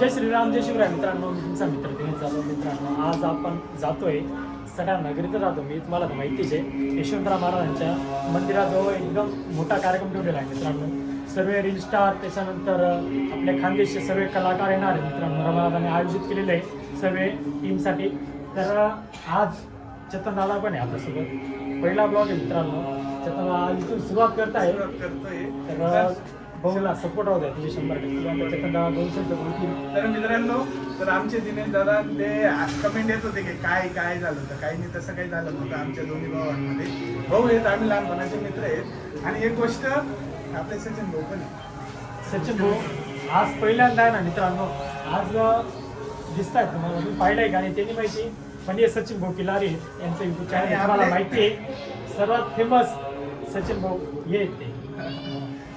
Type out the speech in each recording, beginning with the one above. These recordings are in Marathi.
जय श्रीराम जय शिवराय मित्रांनो, मी तुमचा मित्र दिनेश जाधव. मित्रांनो, आज आपण जातोय सडा नगरीत राहतो. मी तुम्हाला तर माहितीच आहे, यशवंतराव महाराजांच्या मंदिराजवळ एकदम मोठा कार्यक्रम ठेवलेला आहे मित्रांनो. सर्व रील स्टार, त्याच्यानंतर आपल्या खानदेशचे सर्व कलाकार येणार आहेत मित्रांनो. रमादाने आयोजित केलेले आहे सर्व टीमसाठी. तर आज चेतन दादा पण आहे आपल्यासोबत. पहिला ब्लॉग आहे मित्रांनो. चेतन आज इथून सुरुवात करतोय. तर भाऊला सपोर्ट होऊ द्या तुम्ही 100%. चेतन दादा 2 शब्द बोलतील. तर मित्रांनो, तर आमचे दिनेश दादा ते कमेंट येत होते की काय काय झालं होतं. काही नाही, तसं काही झालं नव्हतं. आमच्या दोन्ही भावांमध्ये भाऊ आहेत, आम्ही लहानपणाचे मित्र आहेत. आणि एक गोष्ट, आपले सचिन भाऊ पण सचिन भाऊ आज पहिल्यांदा आहे ना मित्रांनो. आज दिसत आहेत तुम्हाला, मी पाहिलंय का नाही त्यांनी माहिती, पण हे सचिन भाऊ किलारी यांचं युट्यूब चॅनल आम्हाला माहिती आहे. सर्वात फेमस सचिन भाऊ हे आहेत ते.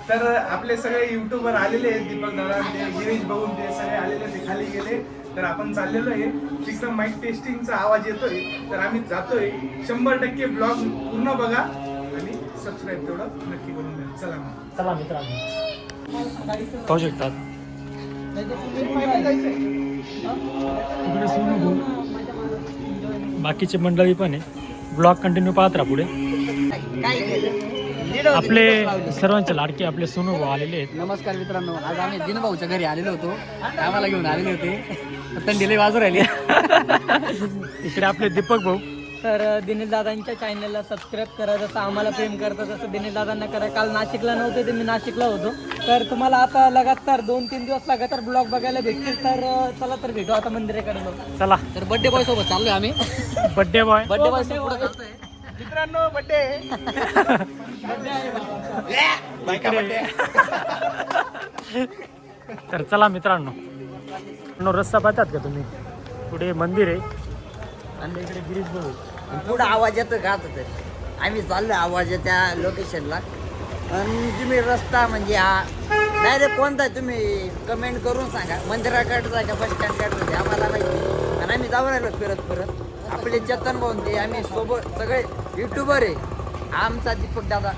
तर आपले सगळे युट्यूबर आलेले आहेत. दीपक दादा, ते गिरीश भाऊ, ते सगळे आलेले, ते खाली गेले. तर आपण चाललेलो आहे तिकडं. माईक टेस्टिंगचा आवाज येतोय, तर आम्ही जातोय. 100% ब्लॉग पूर्ण बघा आणि सबस्क्राईब तेवढं नक्की करून द्या. चला मग, चला मित्रांनो, पाहू शकतात इकडे सोनू भाऊ, बाकीचे मंडळी पण आहे. ब्लॉग कंटिन्यू पाहत राहा पुढे. आपले सर्वांचे लाडके आपले सोनू भाऊ आलेले आहेत. नमस्कार मित्रांनो, आज आम्ही दिनभाऊच्या घरी आलेलो होतो. आम्हाला घेऊन आलेले होते, पण डिले बाजू राहिली. इकडे आपले दीपक भाऊ. तर दिनेश दादांच्या चॅनलला सबस्क्राईब करा. जसं आम्हाला प्रेम करतं तसं दिनेश दादांना करा. काल नाशिकला नव्हते ते, मी नाशिकला होतो. तर तुम्हाला आता लगातार 2-3 दिवस लगातार ब्लॉग बघायला भेटतील. तर चला तर भेटू आता मंदिराकडे जाऊ. चला, तर बड्डे बॉय सोबत चाललोय आम्ही. बड्डे बॉय मित्रांनो, बड्डे तर चला मित्रांनो, रस्ता पाहतात का तुम्ही? पुढे मंदिर आहे आणि इकडे गिरीश भाऊ. पुढं आवाज येतो का? तर आम्ही चाललो आवाज त्या लोकेशनला. आणि तुम्ही रस्ता म्हणजे हा डायरेक्ट कोणता आहे तुम्ही कमेंट करून सांगा. मंदिराकडचा का बस स्टँडकडचा ते आम्हाला माहिती. आणि आम्ही जाऊ राहिलो फिरत. आपले चेतन भाऊ ते आम्ही सोबत सगळे युट्यूबर आहे. आमचा दीपक दादा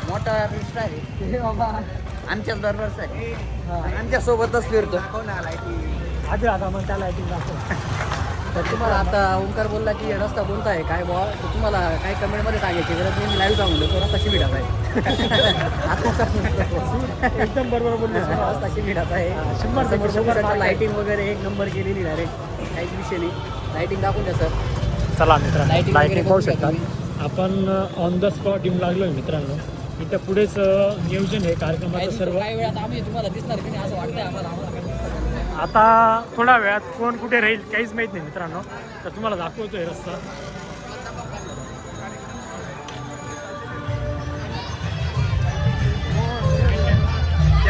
मोठा स्टार आहे बाबा, आमच्याच बरोबरच आहे. आमच्या सोबतच फिरतो. आधी आता मग त्याला ऐकून दाखव. तर तुम्हाला आता ओंकार बोलला की रस्ता कोणता आहे काय बुवा, तर तुम्हाला काय कमेंटमध्ये सांगायची गरज नाही. मी लाईव्ह सांगून देतो रस्ता शिबिडाचा आहे. एकदम बरोबर बोलले. रस्ता शिबिडाचा आहे. 100% लाईटिंग वगैरे एक नंबर केलेली डायरेक्ट. काहीच विषय नाही. लाईटिंग दाखवून द्या सर. चला मित्रांनो, Lighting लाईटिंग वगैरे पाहू बघू शकता. शकता आपण ऑन द स्पॉट येऊन लागलोय मित्रांनो. इथं पुढेच नियोजन आहे कार्यक्रमाचं सर्व. काही वेळात आम्ही तुम्हाला दिसणार की नाही असं वाटतंय आम्हाला. आता थोड्या वेळात कोण कुठे राहील काहीच माहीत नाही मित्रांनो. तर तुम्हाला दाखवतोय रस्ता.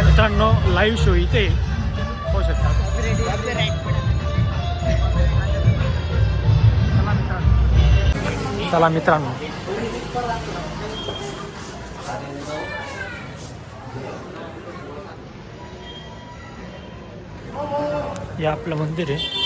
मित्रांनो, लाईव्ह शो इथे पाहू शकता. चला मित्रांनो, हे आपलं मंदिर आहे.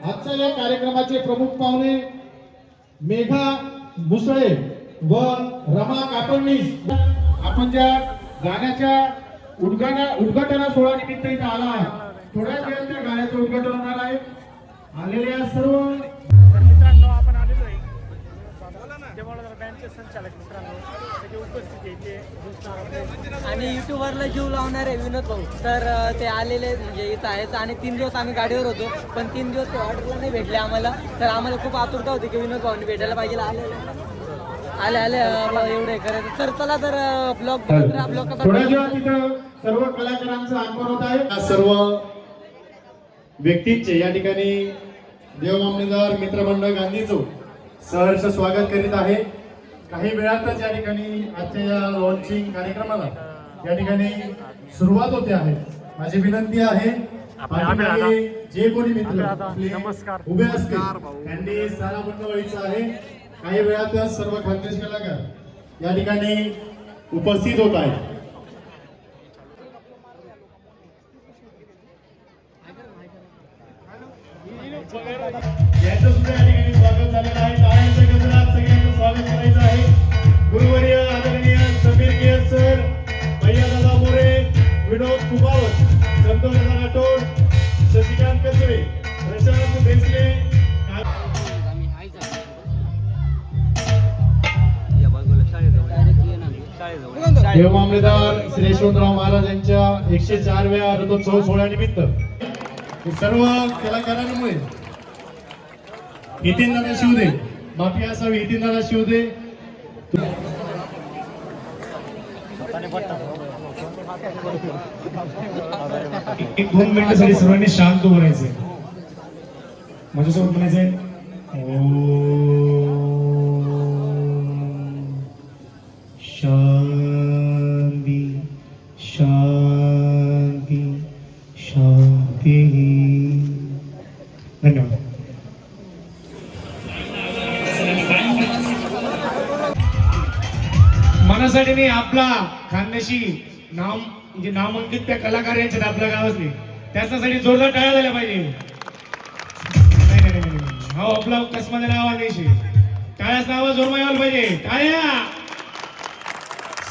आजच्या या कार्यक्रमाचे प्रमुख पाहुणे मेघा मुसळे व रमा कापडणीस. आपण ज्या गाण्याच्या उद्घाटना सोहळा निमित्त इथे आला आहे, थोड्याच वेळात त्या गाण्याचं उद्घाटन होणार आहे. आलेल्या सर्व मित्रांनो, आपण आलेलो आहे देवाळा बँकचे संचालक मित्रांनो सगळे उपस्थित आहे. आणि युट्यूबरला जीव लावणारे विनोद भाऊ तर ते आलेले म्हणजे इथं आहेत. आणि 3 दिवस आम्ही गाडीवर होतो, पण 3 दिवस ते ऑर्डरला नाही भेटले आम्हाला. तर आम्हाला खूप आतुरता होती की विनोद भाऊनी भेटायला पाहिजे. आले एवढे करायचं. तर चला तर ब्लॉग थोड्या वेळात तिथं सर्व कलाकारांचं आगमन होत आहे. सर्व व्यक्तींचे या ठिकाणी देवमामलेदार मित्रमंडळ गांधी चौक सहर्ष स्वागत करीत आहे. काही वेळातच या ठिकाणी आजच्या या लॉन्चिंग कार्यक्रमाला या ठिकाणी सुरुवात होते आहे. माझी विनंती आहे जे कोणी मित्र आपल्या आता आपले नमस्कार. उभे असतील त्यांनी सारा बंद व्हायचं आहे. काही वेळातच सर्व खानदेश कलाकार या ठिकाणी उपस्थित होत आहेत. यांचं सुद्धा या ठिकाणी स्वागत झालेलं आहे. टाळ्यांच्या गजरात सगळ्यांचं स्वागत करायचं आहे. गुरुवर्य आदरणीय समीर केस सर, भैयादादा मोरे, विनोद कुमावत, संतोष दादा राठोड, शशिकांत कसरे, प्रशांत देसले, देव मामलेदार श्री यशवंतराव महाराज यांच्या 104व्या रथोत्सव सोहळ्यानिमित्त सर्व कलाकारांमुळे हितेंद्रनाथ शिवदे माफी असावी. हितेंद्रनाथ शिवदे एक 2 मिनिटासाठी सर्वांनी शांत बनायचंय. माझ्यासोबत म्हणायचंय शांती शांती शांती. धन्यवाद. मनासाठी नाही, आपला खानदेशी नाम म्हणजे नामांकित त्या कलाकार यांच्यात आपल्या गावातले त्याच्यासाठी जोरदार टाळ्या झाल्या पाहिजे. नाही, हा आपला कसमध्ये नाव आणायची टाळ्याच नावा जोरमा यायला पाहिजे. टाळ्या.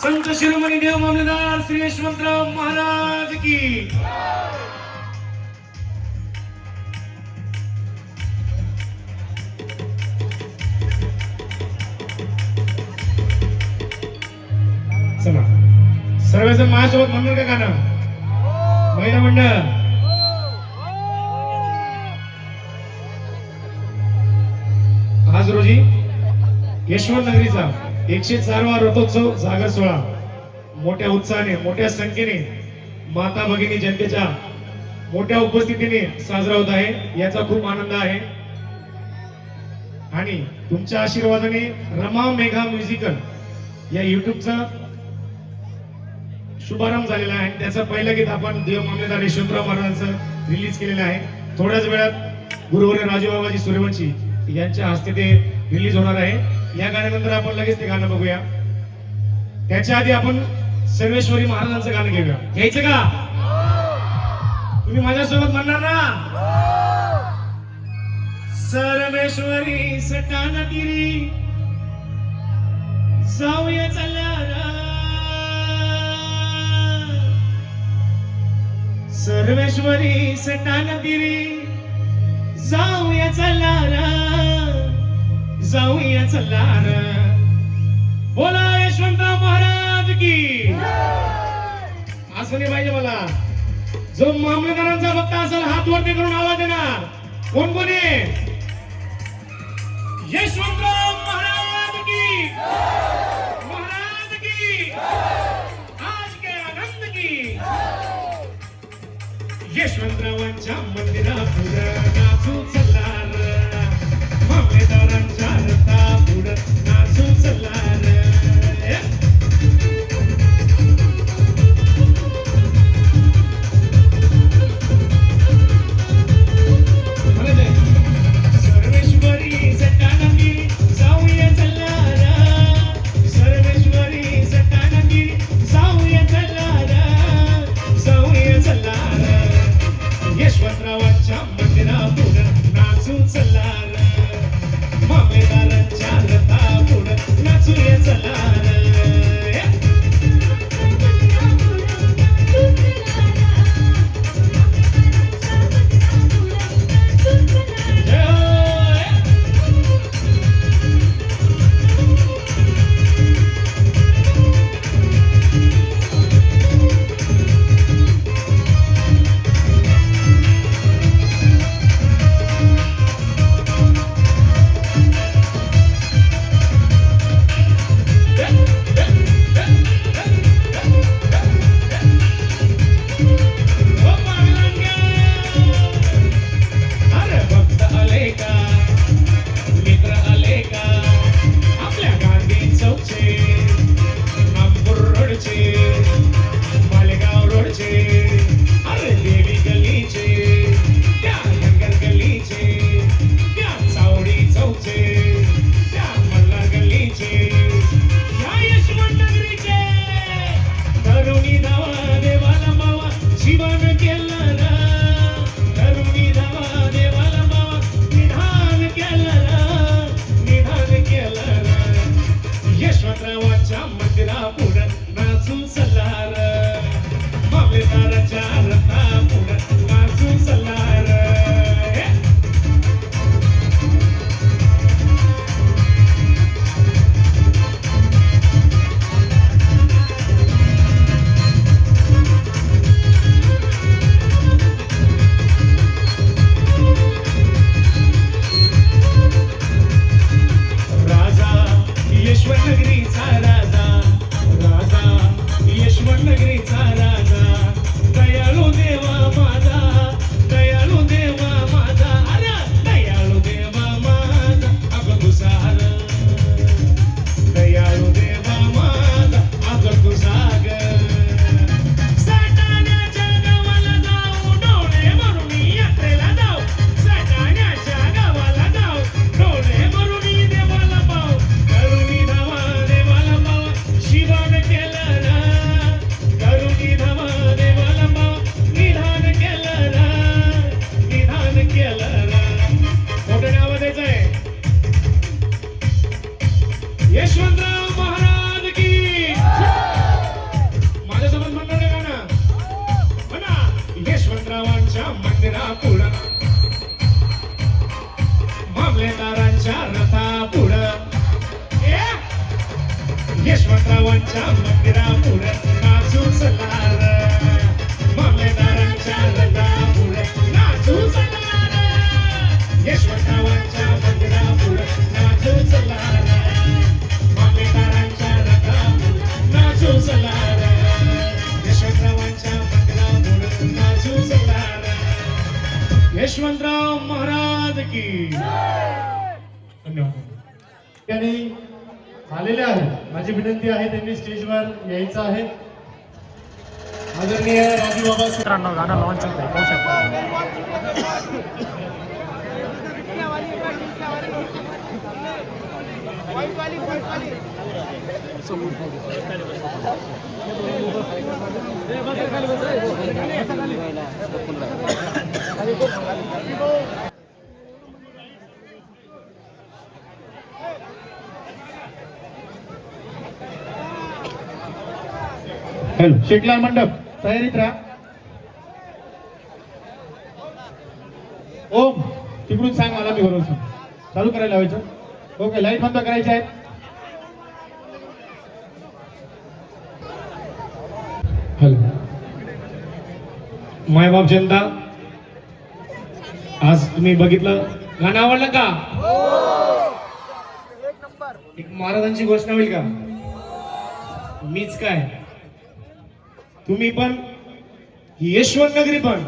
संत शिरोमणी देव मामलेदार श्री यशवंतराव महाराज की. चला सर्वजण माझ्यासोबत म्हणणार का गाणं? महिला मंडळ आज रोजी यशवंत नगरीचा 104वा रथोत्सव सागर सोहळा मोठ्या उत्साहाने मोठ्या संख्येने माता भगिनी जनतेच्या मोठ्या उपस्थितीने साजरा होत आहे. याचा खूप आनंद आहे आणि तुमच्या आशीर्वादाने रमा मेघा म्युझिकल या युट्यूबचा शुभारंभ झालेला आहे. त्याचं पहिलं गीत आपण देव मामलेदार यशवंतराव महाराजांचं रिलीज केलेलं आहे. थोड्याच वेळात गुरुवर्य राजूबाबाजी सूर्यवंशी यांच्या हस्ते ते रिलीज होणार आहे. या गाण्यानंतर आपण लगेच ते गाणं बघूया. त्याच्या आधी आपण सर्वेश्वरी महाराजांचं गाणं घेऊया. घ्यायचं का? तुम्ही माझ्यासोबत म्हणणार ना? सर्वेश्वरी सटाना तिरी जाऊया चला सर्वेश्वरी सटाना तिरी जाऊया चला जाऊया चला. बोला यशवंतराव महाराज की. असं नाही पाहिजे मला. जो मामलेदारांचा भक्त असेल हात वरती करून आवाज देणार. कोण कोण आहे? यशवंतराव महाराज की. महाराज की. आज के आनंद की. यशवंतरावांच्या मंदिरापुढं नाचू चलार मामलेदारांच्या रथापुढं नाचू चलार. सर्वेश्वरी सटानंदी जाऊया चलार सर्वेश्वरी सटानंदी जाऊया चलार जाऊया चलार. यशवंतरावांच्या मंदिरापुढं मामलेदारांच्या रथापुढं यशवंतरावांच्या मंदिरापुढं नाचू चलार मामलेदारांच्या रथापुढं नाचू चलार यशवंतरावांच्या मंदिरापुढं नाचू चलार मामलेदारांच्या रथापुढं नाचू चलार यशवंतरावांच्या मंदिरापुढं नाचू चलार यशवंतराव महाराज की धन्यवाद. त्यांनी आलेले आहे माझी विनंती आहे त्यांनी स्टेजवर यायचं आहे. आदरणीय राजू बाबा मित्रांनो गाणं लॉन्च होत आहे, पाहू शकता. हॅलो शेखलाल मंडप तयारीत राहा. ओम तिकडून सांग मला मी बरोबर सांग. चालू करायला लावायचं. ओके लाईट बंद करायचे आहेत. हॅलो मायबाप जनता आज तुम्ही बघितलं गाणं आवडलं का? एक महाराजांची घोषणा होईल का? मीच काय तुम्ही पण यशवंत नगरी पण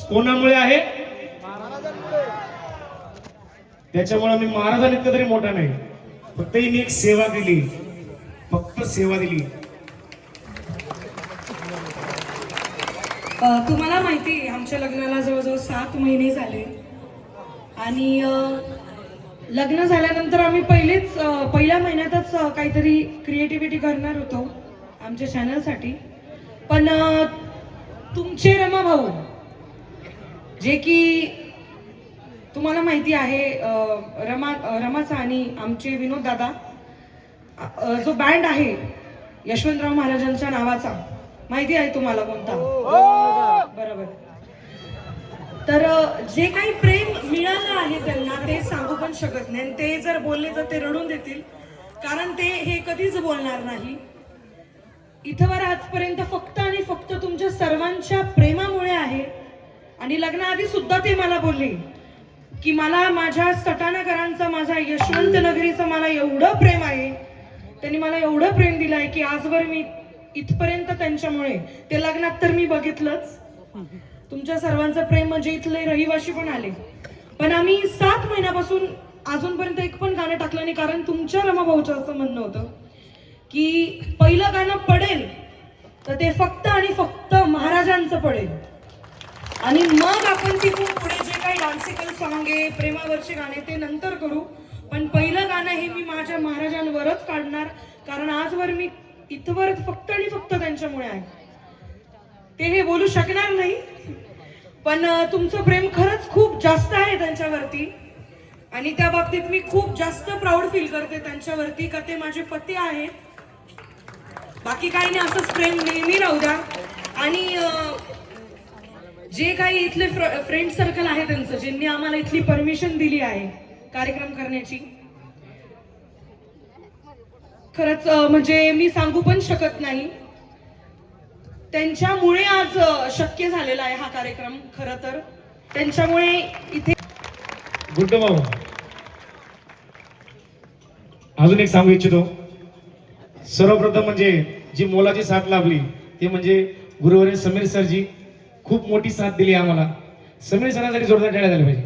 कोणामुळे आहे? त्याच्यामुळे मी महाराजांइतकं तरी मोठा नाही, फक्त मी एक सेवा दिली, फक्त सेवा दिली. तुम्हाला माहिती आहे आमच्या लग्नाला जवळजवळ 7 महिने झाले आणि लग्न झाल्यानंतर आम्ही पहिल्या महिन्यातच काहीतरी क्रिएटिव्हिटी करणार होतो आमच्या चॅनलसाठी. पण तुमचे रमा भाऊ जे की तुम्हाला माहिती आहे रमाचा आणि आमचे विनोद दादा जो बँड आहे यशवंतराव महाराजांच्या नावाचा माहिती आहे तुम्हाला कोणता? बरोबर. तर जे काही प्रेम मिळालं आहे त्यांना ते सांगू पण शकत नाही. ते जर बोलले तर ते रडून देतील, कारण ते हे कधीच बोलणार नाही. इथवर आजपर्यंत फक्त आणि फक्त तुमच्या सर्वांच्या प्रेमामुळे आहे. आणि लग्नाआधी सुद्धा ते मला बोलले की मला माझ्या सटाणाकरांचं, माझ्या यशवंत नगरीचं मला एवढं प्रेम आहे, त्यांनी मला एवढं प्रेम दिलं आहे की आजवर मी इथपर्यंत त्यांच्यामुळे. ते लग्नात तर मी बघितलंच तुमच्या सर्वांचं प्रेम, म्हणजे इथले रहिवाशी पण आले. पण आम्ही 7 महिन्यापासून अजूनपर्यंत एक पण गाणं टाकलं नाही, कारण तुमच्या रमाभाऊचं असं म्हणणं होतं की पहिलं गाणं पडेल तर ते फक्त आणि फक्त महाराजांचं पडेल आणि मग आपण तिथून पुढे जे काही डान्सिकल सॉन्ग आहे, प्रेमावरचे गाणे ते नंतर करू. पण पहिलं गाणं हे मी माझ्या महाराजांवरच काढणार, कारण आजवर मी इथवर फक्त आणि फक्त त्यांच्यामुळे आहे. ते हे बोलू शकणार नाही, पण तुमचं प्रेम खरंच खूप जास्त आहे त्यांच्यावरती आणि त्या बाबतीत मी खूप जास्त प्राऊड फील करते त्यांच्यावरती का ते माझे पती आहेत. बाकी काही नाही, असंच प्रेम नेहमी राहू द्या. आणि जे काही इथले फ्रेंड सर्कल आहे त्यांचं, ज्यांनी आम्हाला इथली परमिशन दिली आहे कार्यक्रम करण्याची, खरंच म्हणजे मी सांगू पण शकत नाही. त्यांच्यामुळे आज शक्य झालेला आहे हा कार्यक्रम. खरं तर त्यांच्यामुळे इथे. गुड्डू भाऊ अजून एक सांगू इच्छितो. सर्वप्रथम म्हणजे जी मोलाची साथ लाभली ते म्हणजे गुरुवर्य समीर सरजी. खूप मोठी साथ दिली आम्हाला. समीर सरांसाठी जोरदार टाळ्या झाल्या पाहिजे.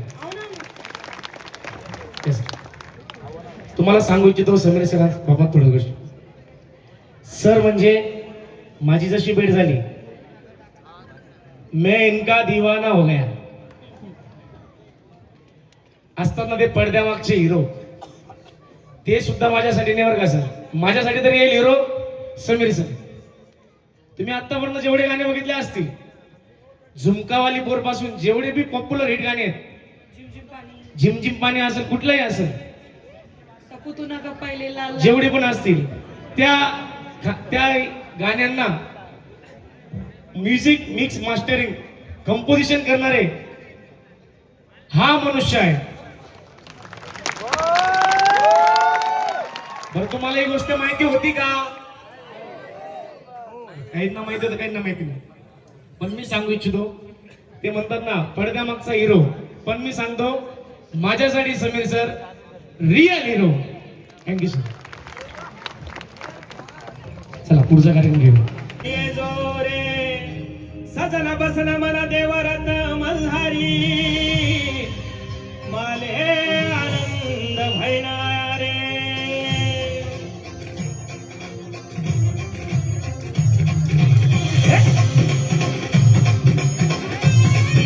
तुम्हाला सांगू इच्छितो समीर सरांबाबत थोडी गोष्ट. सर म्हणजे माझी जशी भेट झाली, मैं इनका दीवाना हो गया. असतात ना ते पडद्यामागचे हिरो, ते सुद्धा माझ्यासाठी नाही बरं का सर. माझ्यासाठी तर येईल हिरो समीर सर. तुम्ही आतापर्यंत जेवढे गाणे बघितले असतील, झुमकावाली पोर पासून जेवढे बी पॉप्युलर हिट गाणे आहेत, झिमझिम पाणी असेल, कुठलंही असेल, जेवढे पण असतील, त्या गाण्यांना म्युझिक मिक्स मास्टरिंग कंपोजिशन करणारे हा मनुष्य आहे. बरं तुम्हाला ही गोष्ट माहिती होती का? काहींना माहिती होतं, काहींना माहिती नाही. पण मी सांगू इच्छितो, ते म्हणतात ना पडद्यामागचा हिरो, पण मी सांगतो माझ्यासाठी Sameer sir real hero. Thank you sir. चला पुढचा कार्यक्रम घेऊ. ये जो रे सजना बसना मला देवरात मल्हारी, माले आनंद भैना रे.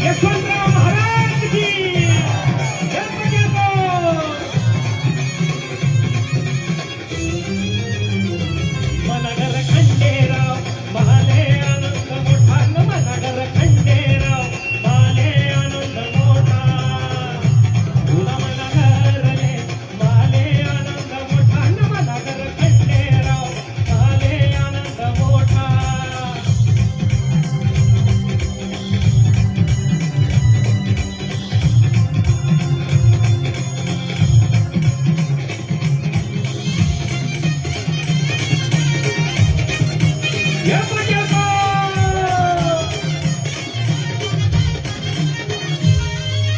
यशवंतराव महाराज की जय हो. मनगर खंडेराव माले आनंद मोठा, मनगर खंडेराव माले आनंद मोठा, तुला मनगरले माले आनंद मोठा, मनगर खंडेराव माले आनंद मोठा.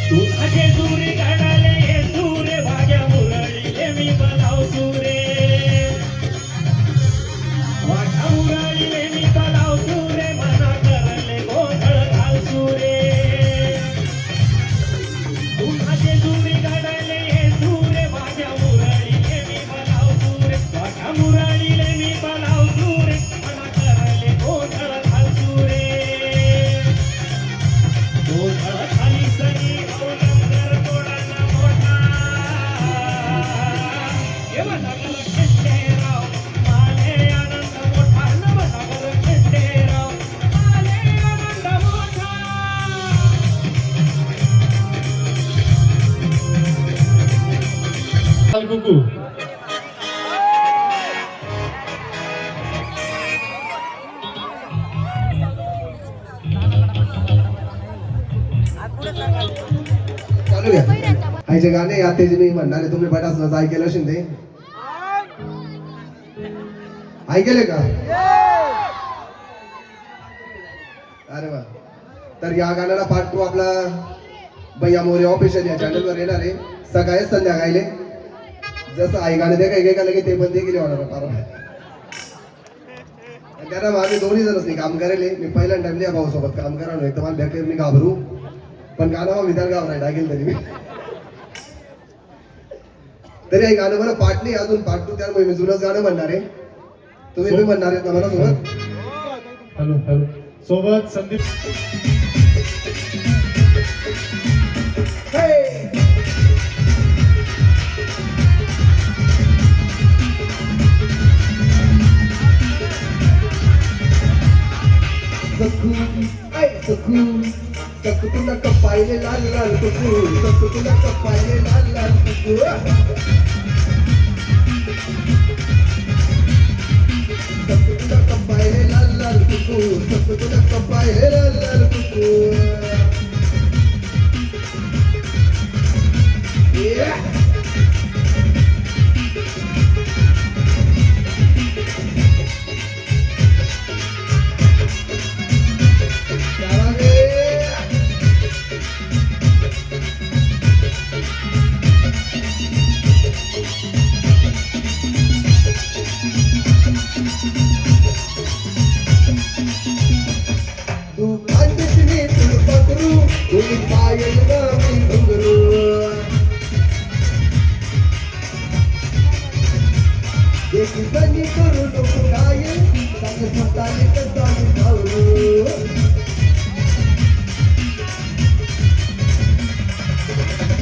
तुझे सुरे गाडाले हे सुरे भाग्या मुरळीले मी बलाव सुरे, वाटा मुरळीले मी बलाव सुरे, मना करले गोंधळ घाल सुरे. तुझे सुरे गाडाले हे सुरे भाग्या मुरळीले मी बलाव सुरे, वाटा मुरळीले मी बलाव सुरे, मना करले गोंधळ घाल सुरे. गोंधळ खाली सरी अवलंबर तोडाना मोठा, हे मनगर खंडेराव माले आनंद मोठा, मनगर खंडेराव माले आनंद मोठा. कुकू चालू घ्या. आईचे गाणे याते जे मी म्हणणार आहे, तुम्ही बटास ऐकेलं असेल ते ऐकले का? अरे वा. तर या गाण्याला पार्ट 2 आपला भैया मोरे ऑफिशियल या चॅनलवर येणार आहे सकाळी संध्याकाळी. जसं आई गाणे दे काय लगे ते पण देखील होणार आहे. कारण आम्ही दोन्ही जणच नाही काम करायले. मी पहिल्यांदा या भाऊ सोबत काम करा नाही तर मला भेटेल मी घाबरू, पण गाणं मी त्याला गाव नाही टाकेल तरी मी. तरी आई गाणं बरं पार्ट नाही अजून पार्ट 2, त्यामुळे मी जुनंच गाणं म्हणणार आहे. तुम्ही म्हणणार आहेत ना मला सोबत? हॅलो हॅलो सोबत संदीप. सखू ऐ सखू सखू तुला कपायले लाल लाल कुकू, सखू तुला कपायले लाल लाल कुकू. सखू तुला कपायले लाल लाल कुकू, सखू तुला कपायले लाल लाल कुकू. तू खांदेशनी तुला पकरू, तुम्ही पायल ना मी घुंगरू. एक जणी करू नको घायल, सांग स्वतःने कसा मी धावरू.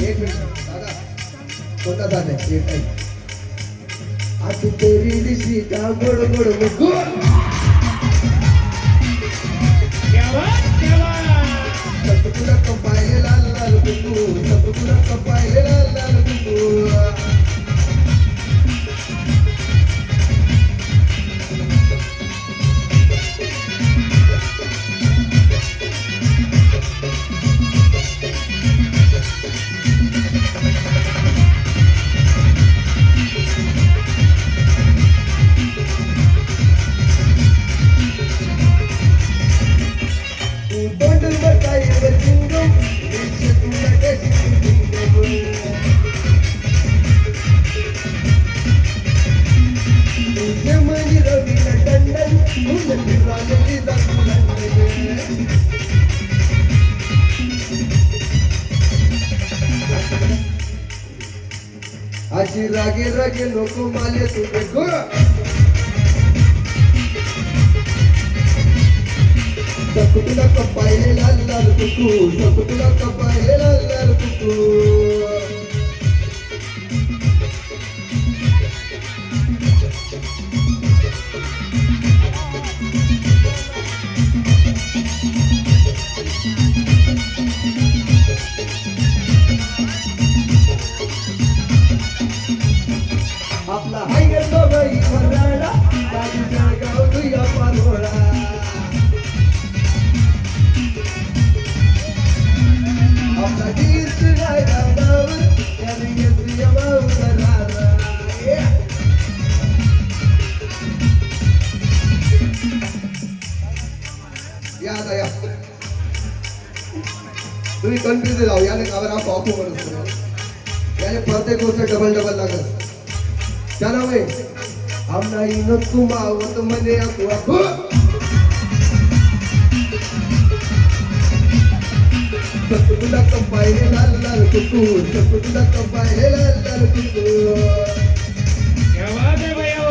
एक मिनिट दादा कोणता साथ आहे एक आहे. आता तेरी दिशी का गोड गोड मुकू. सब तुला कपायले लाल लाल कुकू, सब तुला कपायले लाल लाल कुकू. अशी रागे रागे नको माले तुझे गो सकुटुला कपायले लाल लाल कुकू सकुटुला कपायले लाल लाल कुकू आपला हाय गेलो बाई वराडा बाजूच्या गाव तुया पारोळा आपला तीर्थ नाही गावावर त्याने घेतली बाऊ करारा या आता या तुम्ही कन्फ्युज जाऊ याने गावावर हा कॉपू म्हणत याने प्रत्येक गोष्ट डबल डबल लागत त्याला वय आमना इन तुमावत मने आखू आखू सकुटुला कपायले लाल लाल कुकू सकुटुला कपायले लाल लाल कुकू क्या बात है भैया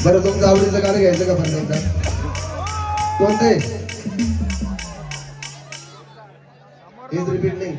बरं तुमचं आवडीचं गाणं घ्यायचं का पण एकदा कोणतं आहे हेच रिपीट नाही